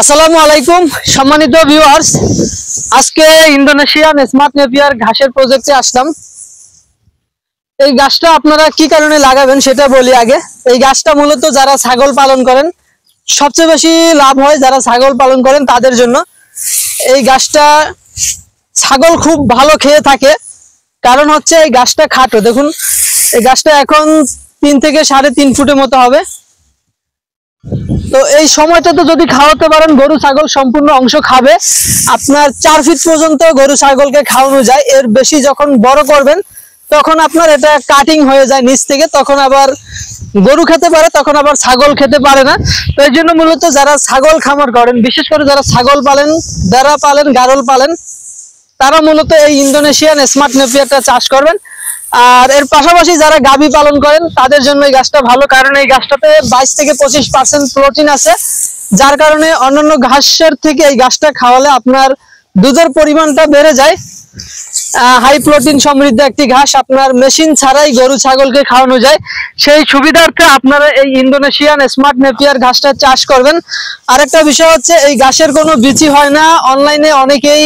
আসসালামু আলাইকুম সম্মানিত ভিউয়ার্স, আজকে ইন্দোনেশিয়ান স্মার্ট নেপিয়ার ঘাসের প্রজেক্টে আসলাম। এই গাছটা আপনারা কি কারণে লাগাবেন সেটা বলি আগে। এই গাছটা মূলত যারা ছাগল পালন করেন, সবচেয়ে বেশি লাভ হয় যারা ছাগল পালন করেন তাদের জন্য। এই গাছটা ছাগল খুব ভালো খেয়ে থাকে, কারণ হচ্ছে এই গাছটা খাটো। দেখুন, এই গাছটা এখন 3 থেকে 3.5 ফুটের মতো হবে। তো এই সময়টাতে যদি খাওয়াতে পারেন, গরু ছাগল সম্পূর্ণ অংশ খাবে। আপনার 4 ফিট পর্যন্ত গরু ছাগলকে খাওয়ানো যায়। এর বেশি যখন বড় করবেন তখন আপনার এটা কাটিং হয়ে যায় নিচ থেকে, তখন আবার গরু খেতে পারে, তখন আবার ছাগল খেতে পারে না। তো এই জন্য মূলত যারা ছাগল খামার করেন, বিশেষ করে যারা ছাগল পালেন, ভেড়া পালেন, গারল পালেন, তারা মূলত এই ইন্দোনেশিয়ান স্মার্ট নেপিয়ারটা চাষ করবেন। আর এর পাশাপাশি যারা গাভী পালন করেন তাদের জন্য এই গাছটা ভালো, কারণ এই গাছটাতে 22 থেকে 25% প্রোটিন আছে, যার কারণে অন্যান্য ঘাসের থেকে এই গাছটা খাওয়ালে আপনার দুধের পরিমাণটা বেড়ে যায়। হাই প্রোটিন সমৃদ্ধ একটি ঘাস, আপনার মেশিন ছাড়াই গরু ছাগলকে খাওয়ানো যায়। সেই সুবিধার্থে আপনারা এই ইন্দোনেশিয়ান স্মার্ট নেপিয়ার ঘাসটা চাষ করবেন। আরেকটা বিষয় হচ্ছে, এই ঘাসের কোনো বিচি হয় না। অনলাইনে অনেকেই,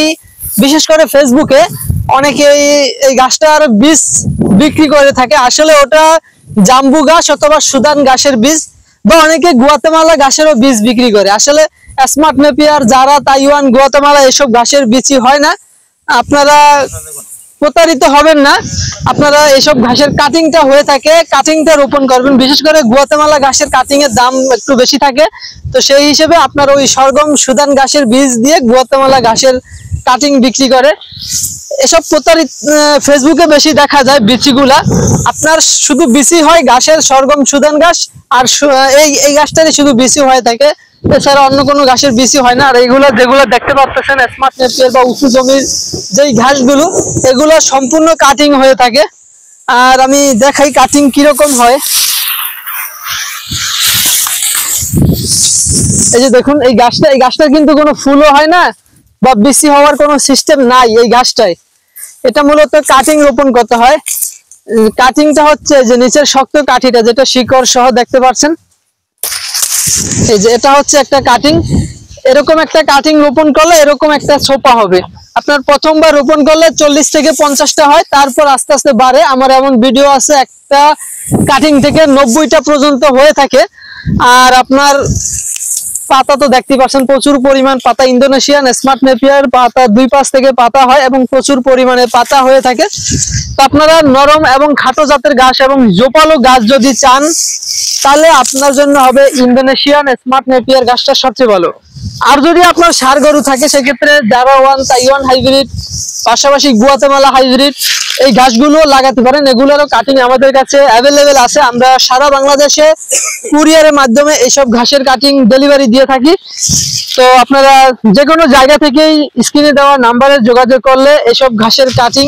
বিশেষ করে ফেসবুকে অনেকেই এই গাছটার বীজ বিক্রি করে থাকে। আসলে ওটা জাম্বু ঘাস অথবা সুদান ঘাসের বীজ, বা অনেকে গুয়াতেমালা ঘাসেরও বীজ বিক্রি করে। আসলে স্মার্ট নেপিয়ার, যারা তাইওয়ান, গুয়াতেমালা এসব ঘাসের বীজই হয় না। আপনারা প্রতারিত হবেন না। আপনারা এইসব ঘাসের কাটিংটা হয়ে থাকে, কাটিংটা রোপণ করবেন। বিশেষ করে গুয়াতেমালা ঘাসের কাটিং এর দাম একটু বেশি থাকে, তো সেই হিসেবে আপনার ওই সরগম সুদান ঘাসের বীজ দিয়ে গুয়াতেমালা ঘাসের কাটিং বিক্রি করে। এসব প্রতারিত ফেসবুকে বেশি দেখা যায় বিচিগুলা। আপনার শুধু বিচি হয় ঘাসের সরগম সুদান ঘাস, আর এই গাছটারই শুধু বিচি হয়ে থাকে, এছাড়া অন্য কোনো ঘাসের বিচি হয় না। আর এইগুলো যেগুলো দেখতে পাচ্ছেন স্মার্ট নেপিয়ার বা উঁচু জমির যেই ঘাসগুলো, এগুলো সম্পূর্ণ কাটিং হয়ে থাকে। আর আমি দেখাই কাটিং কিরকম হয়। এই যে দেখুন, এই গাছটার কিন্তু কোনো ফুলও হয় না বা বিচি হওয়ার কোনো সিস্টেম নাই এই গাছটায়। এটা মূলত কাটিং রোপণ করতে হয়। কাটিংটা হচ্ছে যে নিচের শক্ত কাঠিটা, যেটা শিকড় সহ দেখতে পাচ্ছেন, এই যে এটা হচ্ছে একটা কাটিং। এরকম একটা কাটিং রোপণ করলে এরকম একটা ছোপা হবে। আপনার প্রথমবার রোপণ করলে 40 থেকে 50টা হয়, তারপর আস্তে আস্তে বাড়ে। আমার এমন ভিডিও আছে, একটা কাটিং থেকে 90টা পর্যন্ত হয়ে থাকে। আর আপনার পাতা তো দেখতে পাচ্ছেন, প্রচুর পরিমাণ পাতা। ইন্দোনেশিয়ান স্মার্ট নেপিয়ার পাতা 2-5 থেকে পাতা হয় এবং প্রচুর পরিমাণে পাতা হয়ে থাকে। তো আপনারা নরম এবং খাটো জাতের ঘাস এবং জোপালো গাছ যদি চান, তাহলে আপনার জন্য হবে ইন্দোনেশিয়ান স্মার্ট নেপিয়ার ঘাসটা সবচেয়ে ভালো। আর যদি আপনার ষাঁড় গরু থাকে, সেক্ষেত্রে জারা-1 তাইওয়ান হাইব্রিড, পাশাপাশি গুয়াতেমালা হাইব্রিড, এই ঘাসগুলো লাগাতে পারেন। এগুলোরও কাটিং আমাদের কাছে অ্যাভেলেবেল আছে। আমরা সারা বাংলাদেশে কুরিয়ারের মাধ্যমে এইসব ঘাসের কাটিং ডেলিভারি দিয়ে থাকি। তো আপনারা যে কোনো জায়গা থেকেই স্ক্রিনে দেওয়া নাম্বারে যোগাযোগ করলে এসব ঘাসের কাটিং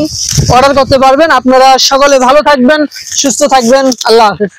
অর্ডার করতে পারবেন। আপনারা সকলে ভালো থাকবেন, সুস্থ থাকবেন। আল্লাহ হাফেজ।